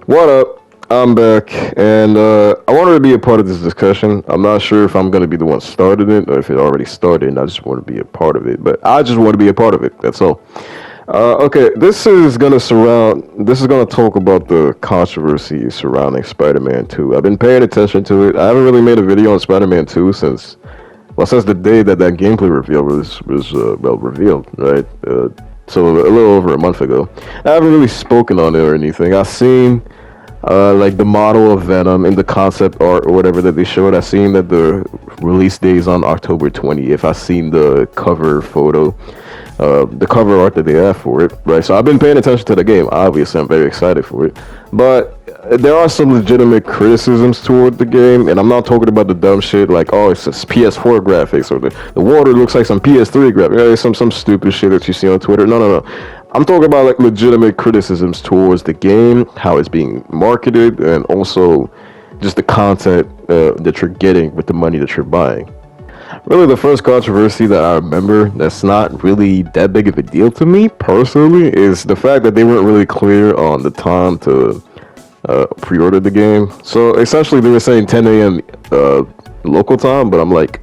What up? I'm back, and I wanted to be a part of this discussion. I'm not sure if I'm going to be the one starting it or if it already started, and I just want to be a part of it. But I just want to be a part of it. That's all. Okay, This is gonna talk about the controversy surrounding Spider-Man 2. I've been paying attention to it. I haven't really made a video on Spider-Man 2 since the day that gameplay reveal was revealed, right? So a little over a month ago. I haven't really spoken on it or anything. I've seen like the model of Venom in the concept art or whatever that they showed. I seen that the release day is on October 20th. I seen the cover photo, the cover art that they have for it, right? So I've been paying attention to the game. Obviously, I'm very excited for it, but there are some legitimate criticisms toward the game, and I'm not talking about the dumb shit like, oh, it's just PS4 graphics, or the water looks like some PS3 graphics, some stupid shit that you see on Twitter. No. I'm talking about like legitimate criticisms towards the game, how it's being marketed, and also just the content that you're getting with the money that you're buying. Really, the first controversy that I remember that's not really that big of a deal to me personally is the fact that they weren't really clear on the time to pre-order the game. So essentially, they were saying 10 a.m. Local time, but I'm like,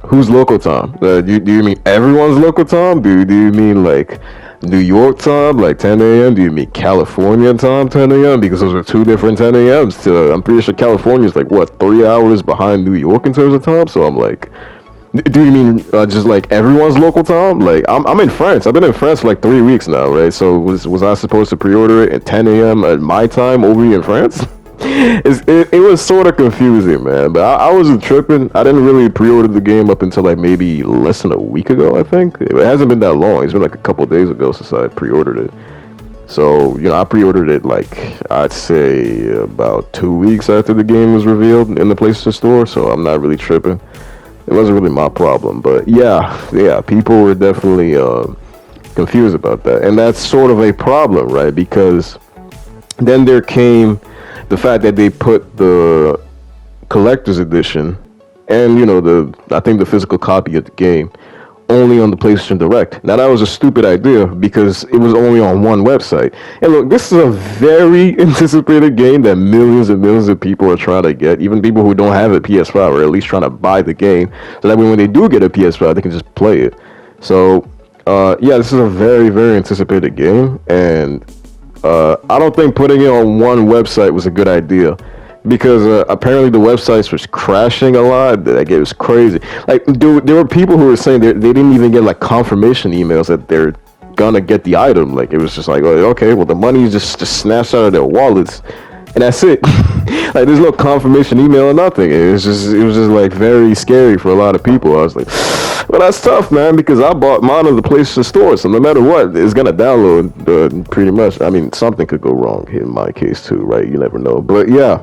who's local time? Do you mean everyone's local time? Do you mean like New York time, like 10 a.m.? Do you mean California time, 10 a.m.? Because those are two different 10 a.m.s. I'm pretty sure California is like, what, 3 hours behind New York in terms of time? So I'm like, do you mean just like everyone's local time? Like, I'm in France. I've been in France for like 3 weeks now, right? So was I supposed to pre-order it at 10 a.m. at my time over here in France? It was sort of confusing, man. But I wasn't tripping. I didn't really pre-order the game up until like maybe less than a week ago, I think. It hasn't been that long. It's been like a couple of days ago since I pre-ordered it. So, I pre-ordered it like, I'd say about 2 weeks after the game was revealed in the PlayStation Store. So I'm not really tripping. It wasn't really my problem. But yeah, people were definitely confused about that. And that's sort of a problem, right? Because then there came the fact that they put the collector's edition and I think the physical copy of the game only on the PlayStation Direct. Now that was a stupid idea because it was only on one website. And look, this is a very anticipated game that millions and millions of people are trying to get, even people who don't have a PS5 or at least trying to buy the game so that when they do get a PS5 they can just play it. So this is a very, very anticipated game, and I don't think putting it on one website was a good idea because apparently the websites was crashing a lot. Like, it was crazy. Like, there were people who were saying they didn't even get like confirmation emails that they're gonna get the item. Like, it was just like, oh, okay, well, the money is just snatched out of their wallets, and that's it. Like, there's no confirmation email or nothing. It was just like very scary for a lot of people. I was like, well, that's tough, man, because I bought mine on the PlayStation Store, so no matter what, it's gonna download pretty much. I mean, something could go wrong in my case too, right? You never know. But yeah,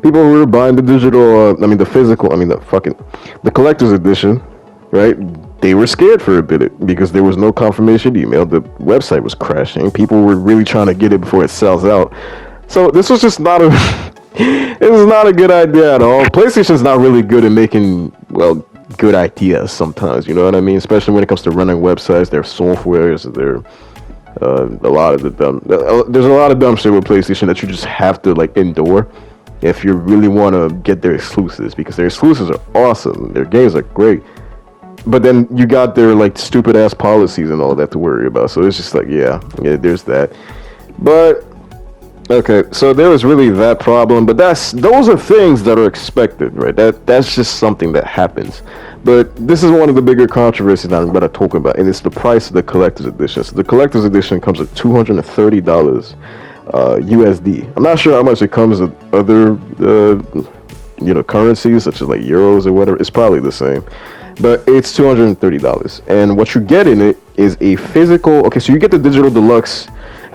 people who were buying the digital, the collector's edition, right? They were scared for a bit because there was no confirmation email. The website was crashing. People were really trying to get it before it sells out. So this was just not a it was not a good idea at all. PlayStation's not really good at making, well, good ideas sometimes, you know what I mean? Especially when it comes to running websites, their softwares, a lot of there's a lot of dumb shit with PlayStation that you just have to like endure if you really want to get their exclusives, because their exclusives are awesome, their games are great, but then you got their like stupid ass policies and all that to worry about. So it's just like, yeah, there's that. But okay, so there was really that problem, but those are things that are expected, right? That's just something that happens. But this is one of the bigger controversies that I'm going to talk about, and it's the price of the collector's edition. So the collector's edition comes at $230 USD. I'm not sure how much it comes with other currencies such as like euros or whatever. It's probably the same, but it's $230. And what you get in it is a physical. Okay, so you get the digital deluxe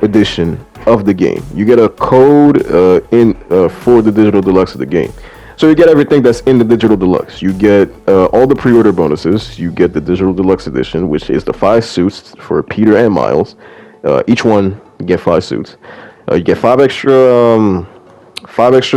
edition of the game. You get a code for the digital deluxe of the game. So you get everything that's in the digital deluxe. You get all the pre-order bonuses. You get the digital deluxe edition, which is the 5 suits for Peter and Miles. Each one, you get 5 suits. You get five extra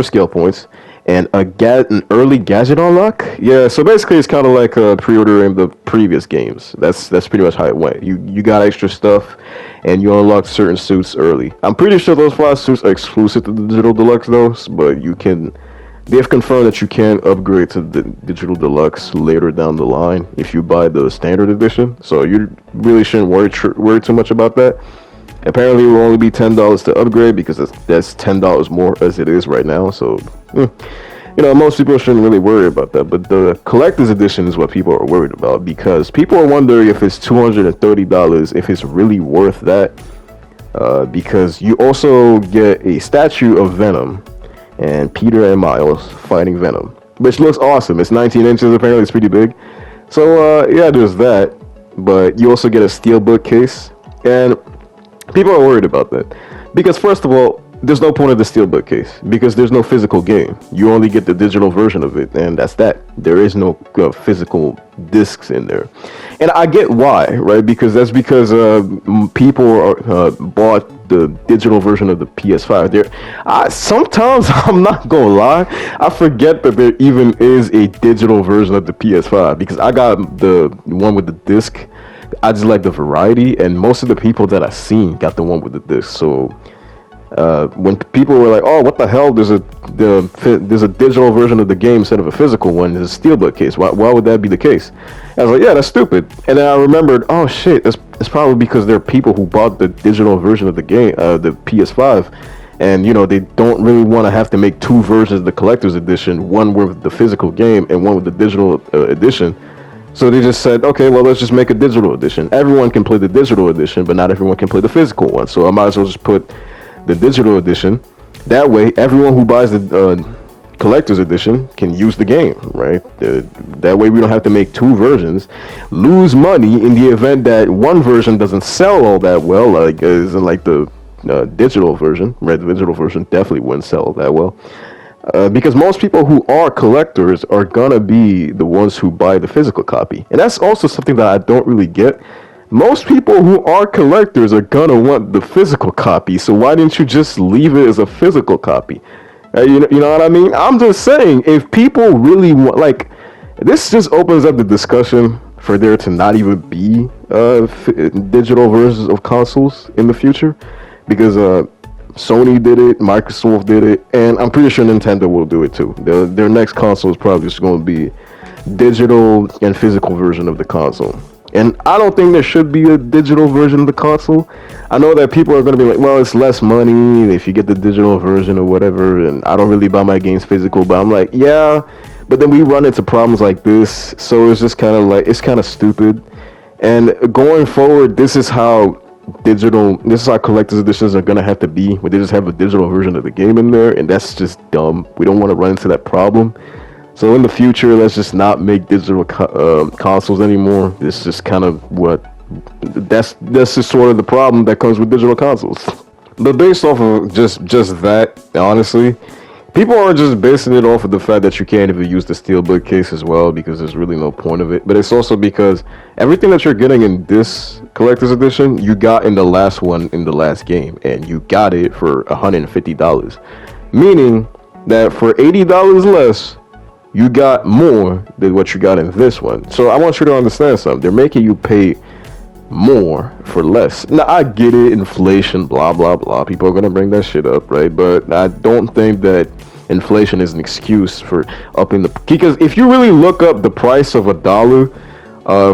skill points, and an early gadget unlock. Yeah, so basically it's kind of like pre-ordering the previous games. That's pretty much how it went. You got extra stuff, and you unlock certain suits early. I'm pretty sure those 5 suits are exclusive to the digital deluxe though, but you can. They've confirmed that you can upgrade to the digital deluxe later down the line if you buy the standard edition. So you really shouldn't worry too much about that. Apparently, it will only be $10 to upgrade because that's $10 more as it is right now. So, most people shouldn't really worry about that. But the collector's edition is what people are worried about because people are wondering if it's $230, if it's really worth that. Because you also get a statue of Venom and Peter and Miles fighting Venom, which looks awesome. It's 19 inches. Apparently, it's pretty big. So, yeah, there's that. But you also get a steelbook case. And people are worried about that because, first of all, there's no point of the steelbook case because there's no physical game. You only get the digital version of it, and that's that. There is no physical discs in there, and I get why, right? Because that's because people bought the digital version of the PS5. Sometimes I'm not gonna lie, I forget that there even is a digital version of the PS5 because I got the one with the disc. I just like the variety, and most of the people that I've seen got the one with the disc. So when people were like, "Oh, what the hell? There's a digital version of the game instead of a physical one. There's a steelbook case. Why would that be the case?" I was like, "Yeah, that's stupid." And then I remembered, "Oh shit, it's probably because there are people who bought the digital version of the game, the PS5, and they don't really want to have to make 2 versions of the collector's edition, one with the physical game and one with the digital edition." So they just said, okay, well, let's just make a digital edition. Everyone can play the digital edition, but not everyone can play the physical one. So I might as well just put the digital edition. That way, everyone who buys the collector's edition can use the game, right? That way we don't have to make 2 versions, lose money in the event that one version doesn't sell all that well, like isn't like the digital version, right? The digital version definitely wouldn't sell that well. Because most people who are collectors are gonna be the ones who buy the physical copy. And that's also something that I don't really get. Most people who are collectors are gonna want the physical copy, so why didn't you just leave it as a physical copy? You know what I mean? I'm just saying, if people really want, like, this just opens up the discussion for there to not even be digital versions of consoles in the future. Because Sony did it, Microsoft did it, and I'm pretty sure Nintendo will do it too. Their next console is probably just going to be digital and physical version of the console. And I don't think there should be a digital version of the console. I know that people are going to be like, well, it's less money if you get the digital version or whatever, and I don't really buy my games physical, but I'm like, yeah, but then we run into problems like this, so it's just kind of like, it's kind of stupid. And going forward, this is how collector's editions are gonna have to be, where they just have a digital version of the game in there, and that's just dumb. We don't want to run into that problem. So in the future, let's just not make digital consoles anymore. It's just kind of that's just sort of the problem that comes with digital consoles. But based off of just that, honestly, people are just basing it off of the fact that you can't even use the steelbook case as well, because there's really no point of it. But it's also because everything that you're getting in this collector's edition, you got in the last one in the last game, and you got it for $150. Meaning that for $80 less, you got more than what you got in this one. So I want you to understand something. They're making you pay more for less. Now I get it, inflation, blah blah blah. People are gonna bring that shit up, right? But I don't think that inflation is an excuse for upping because if you really look up the price of $1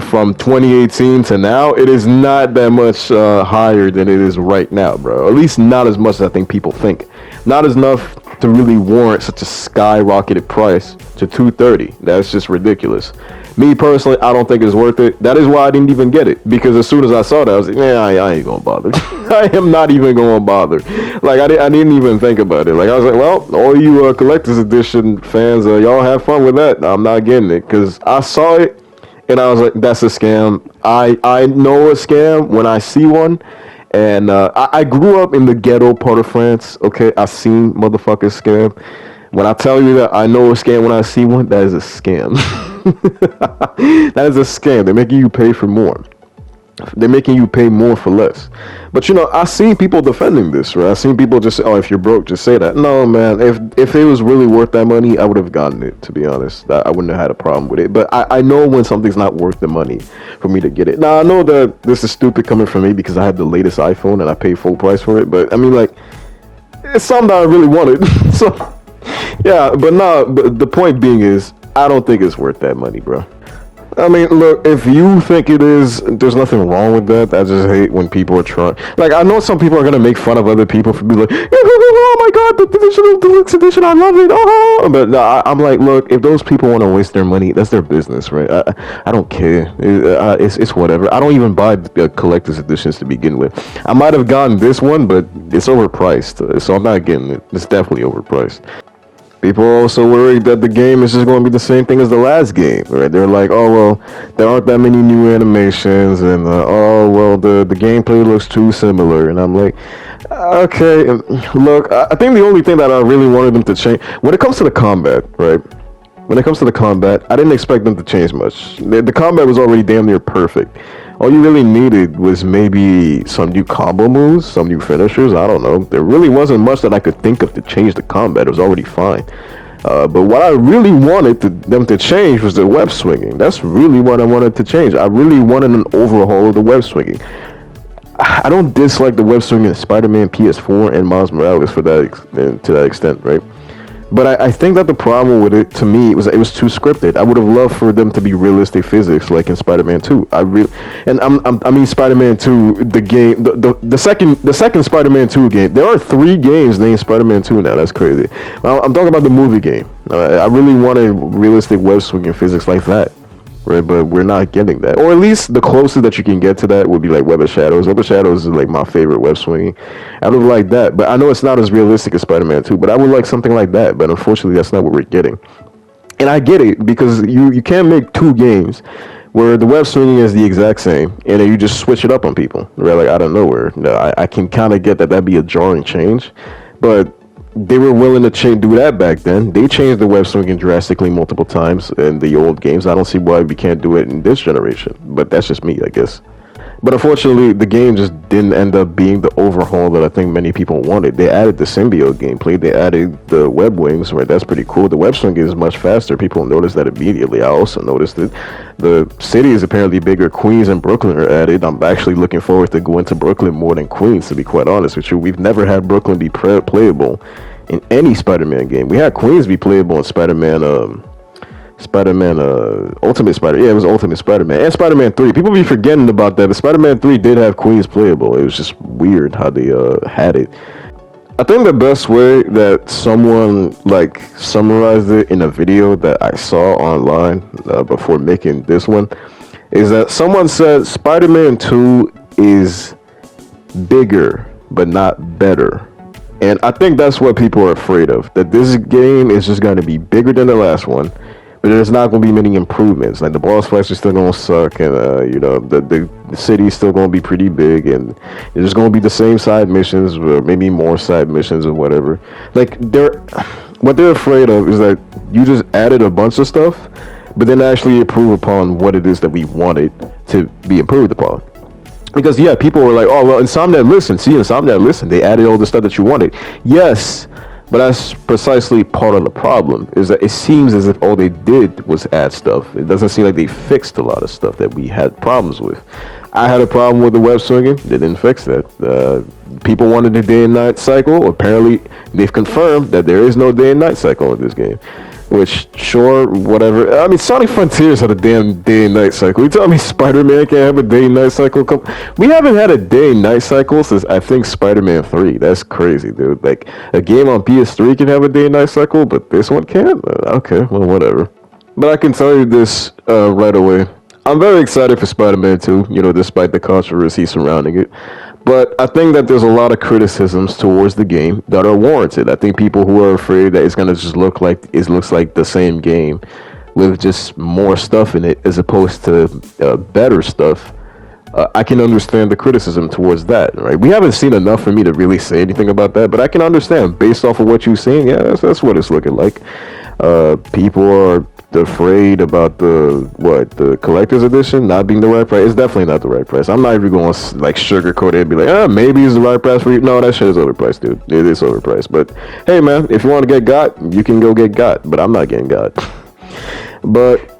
from 2018 to now, it is not that much higher than it is right now, bro. At least not as much as I think people think. Not as enough to really warrant such a skyrocketed price to $230. That's just ridiculous. Me personally, I don't think it's worth it. That is why I didn't even get it, because as soon as I saw that, I was like, I ain't gonna bother. I am not even gonna bother. Like, I didn't even think about it. Like, I was like, well, all you collector's edition fans, y'all have fun with that. I'm not getting it, because I saw it and I was like, that's a scam. I know a scam when I see one. And I grew up in the ghetto part of France. Okay, I seen motherfuckers scam. When I tell you that I know a scam when I see one, that is a scam. That is a scam. They're making you pay for more. They're making you pay more for less. But I've seen people defending this, right? I've seen people just say, "Oh, if you're broke, just say that." No, man. If it was really worth that money, I would have gotten it. To be honest, I wouldn't have had a problem with it. But I know when something's not worth the money for me to get it. Now I know that this is stupid coming from me because I had the latest iPhone and I paid full price for it. But I mean, like, it's something that I really wanted. So yeah, but no. But the point being is, I don't think it's worth that money, bro. I mean, look, if you think it is, there's nothing wrong with that. I just hate when people are trying. Like, I know some people are gonna make fun of other people for being like, "Oh my God, the digital deluxe edition, I love it." Oh, but no, I'm like, look, if those people want to waste their money, that's their business, right? I don't care. It's whatever. I don't even buy collector's editions to begin with. I might have gotten this one, but it's overpriced, so I'm not getting it. It's definitely overpriced. People are also worried that the game is just going to be the same thing as the last game, right? They're like, "Oh well, there aren't that many new animations, and oh well, the gameplay looks too similar." And I'm like, okay, look, I think the only thing that I really wanted them to change when it comes to the combat, right? When it comes to the combat, I didn't expect them to change much. The combat was already damn near perfect. All you really needed was maybe some new combo moves, some new finishers. I don't know. There really wasn't much that I could think of to change the combat. It was already fine. But what I really wanted them to change was the web swinging. That's really what I wanted to change. I really wanted an overhaul of the web swinging. I don't dislike the web swinging in Spider-Man PS4 and Miles Morales to that extent, right? But I think that the problem with it, to me, was that it was too scripted. I would have loved for them to be realistic physics, like in Spider-Man 2. I mean Spider-Man 2, the game, the second Spider-Man 2 game. There are 3 games named Spider-Man 2 now. That's crazy. I'm talking about the movie game. I really wanted realistic web swinging physics like that. Right, but we're not getting that, or at least the closest that you can get to that would be like Web of Shadows. Web of Shadows is like my favorite web swinging. I would like that, but I know it's not as realistic as Spider-Man 2. But I would like something like that. But unfortunately, that's not what we're getting. And I get it because you can't make 2 games where the web swinging is the exact same, and then you just switch it up on people, right? Like out of nowhere. No, I can kind of get that that'd be a jarring change, but they were willing to do that back then. They changed the web swinging drastically multiple times in the old games. I don't see why we can't do it in this generation, but that's just me, I guess. But unfortunately, the game just didn't end up being the overhaul that I think many people wanted. They added the symbiote gameplay. They added the web wings, right? That's pretty cool. The web swinging is much faster. People noticed that immediately. I also noticed it. The city is apparently bigger. Queens and Brooklyn are added. I'm actually looking forward to going to Brooklyn more than Queens, to be quite honest with you. We've never had Brooklyn be playable in any Spider-Man game. We had Queens be playable in Spider-Man Ultimate Spider. Yeah, it was Ultimate Spider-Man and Spider-Man 3. People be forgetting about that, but Spider-Man 3 did have Queens playable. It was just weird how they had it. I think the best way that someone like summarized it in a video that I saw online before making this one is that someone said Spider-Man 2 is bigger but not better. And I think that's what people are afraid of. That this game is just going to be bigger than the last one, but there's not going to be many improvements. Like the boss fights are still going to suck, and the city is still going to be pretty big, and there's going to be the same side missions, or maybe more side missions or whatever. Like what they're afraid of is that you just added a bunch of stuff, but then actually improve upon what it is that we wanted to be improved upon. Because yeah, people were like, "Oh well, Insomniac listen, they added all the stuff that you wanted." Yes, but that's precisely part of the problem, is that it seems as if all they did was add stuff. It doesn't seem like they fixed a lot of stuff that we had problems with. I had a problem with the web swinging. They didn't fix that. People wanted a day and night cycle. Apparently, they've confirmed that there is no day and night cycle in this game. Which, sure, whatever. I mean, Sonic Frontiers had a damn day and night cycle. You telling me Spider-Man can't have a day and night cycle? We haven't had a day and night cycle since, I think, Spider-Man 3. That's crazy, dude. Like, a game on PS3 can have a day and night cycle, but this one can't? Okay, well, whatever. But I can tell you this right away. I'm very excited for Spider-Man 2, despite the controversy surrounding it. But I think that there's a lot of criticisms towards the game that are warranted. I think people who are afraid that it's gonna just looks like the same game with just more stuff in it as opposed to better stuff. I can understand the criticism towards that, right? We haven't seen enough for me to really say anything about that, but I can understand based off of what you've seen. Yeah, that's what it's looking like. People are afraid about the collector's edition not being the right price. It's definitely not the right price. I'm not even going to like sugarcoat it and be like, maybe it's the right price for you. No, that shit is overpriced, dude. It is overpriced. But hey, man, if you want to get got, you can go get got. But I'm not getting got. But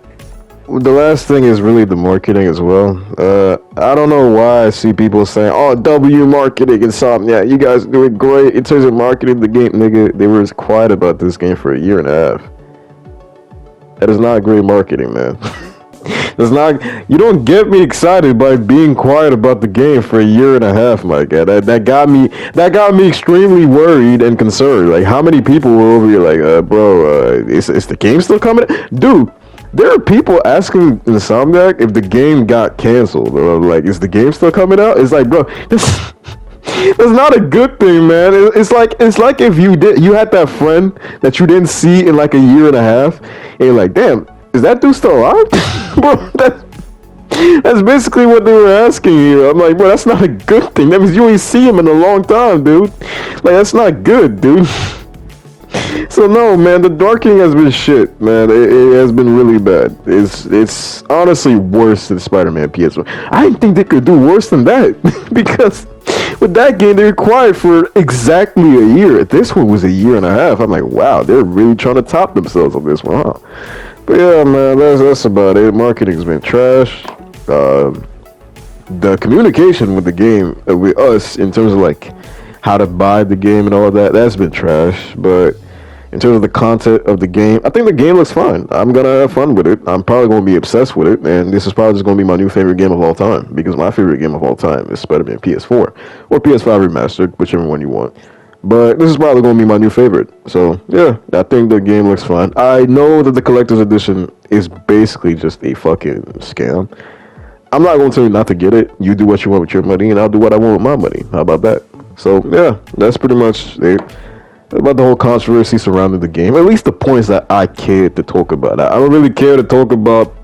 the last thing is really the marketing as well. I don't know why I see people saying, "Oh, W marketing and something." Yeah, you guys doing great in terms of marketing the game, nigga. They were quiet about this game for a year and a half. That is not great marketing, man. It's not. You don't get me excited by being quiet about the game for a year and a half, my guy. That got me. That got me extremely worried and concerned. Like, how many people were over here like, bro, is the game still coming? Dude, there are people asking Insomniac if the game got canceled. Or like, is the game still coming out? It's like, bro, this. That's not a good thing, man. It's like if you had that friend that you didn't see in like a year and a half, and you're like, damn, is that dude still alive? Bro, that's basically what they were asking here. I'm like, bro, that's not a good thing. That means you ain't see him in a long time, dude. Like, that's not good, dude. So no, man, the marketing has been shit, man. It has been really bad. It's honestly worse than Spider-Man PS1. I didn't think they could do worse than that because with that game they were quiet for exactly a year. This one was a year and a half. I'm like, wow, they're really trying to top themselves on this one, huh? But yeah, man, that's about it. Marketing's been trash. The communication with the game, with us, in terms of like how to buy the game and all that, that's been trash. But in terms of the content of the game, I think the game looks fine. I'm gonna have fun with it. I'm probably gonna be obsessed with it, and this is probably just gonna be my new favorite game of all time, because my favorite game of all time is Spider-Man PS4 or PS5 remastered, whichever one you want. But this is probably gonna be my new favorite. So yeah, I think the game looks fine. I know that the collector's edition is basically just a fucking scam. I'm not going to tell you not to get it. You do what you want with your money, and I'll do what I want with my money. How about that? So, yeah, that's pretty much it about the whole controversy surrounding the game. At least the points that I cared to talk about. I don't really care to talk about,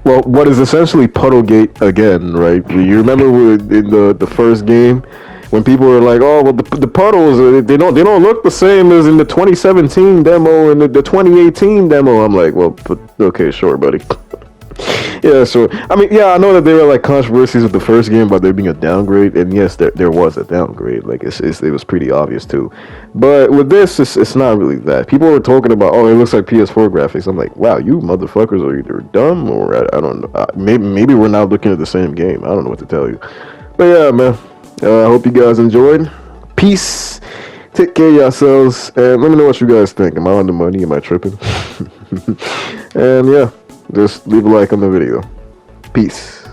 well, what is essentially Puddlegate again, right? You remember in the first game when people were like, "Oh, well, the puddles they don't look the same as in the 2017 demo and the 2018 demo." I'm like, "Well, okay, sure, buddy." Yeah, so I mean, yeah, I know that there were like controversies with the first game about there being a downgrade, and yes, there was a downgrade. Like it was pretty obvious too. But with this, it's not really that. People were talking about, oh, it looks like PS4 graphics. I'm like, wow, you motherfuckers are either dumb or I don't know. Maybe we're not looking at the same game. I don't know what to tell you. But yeah, man. I hope you guys enjoyed. Peace. Take care of yourselves, and let me know what you guys think. Am I on the money? Am I tripping? And yeah. Just leave a like on the video. Peace.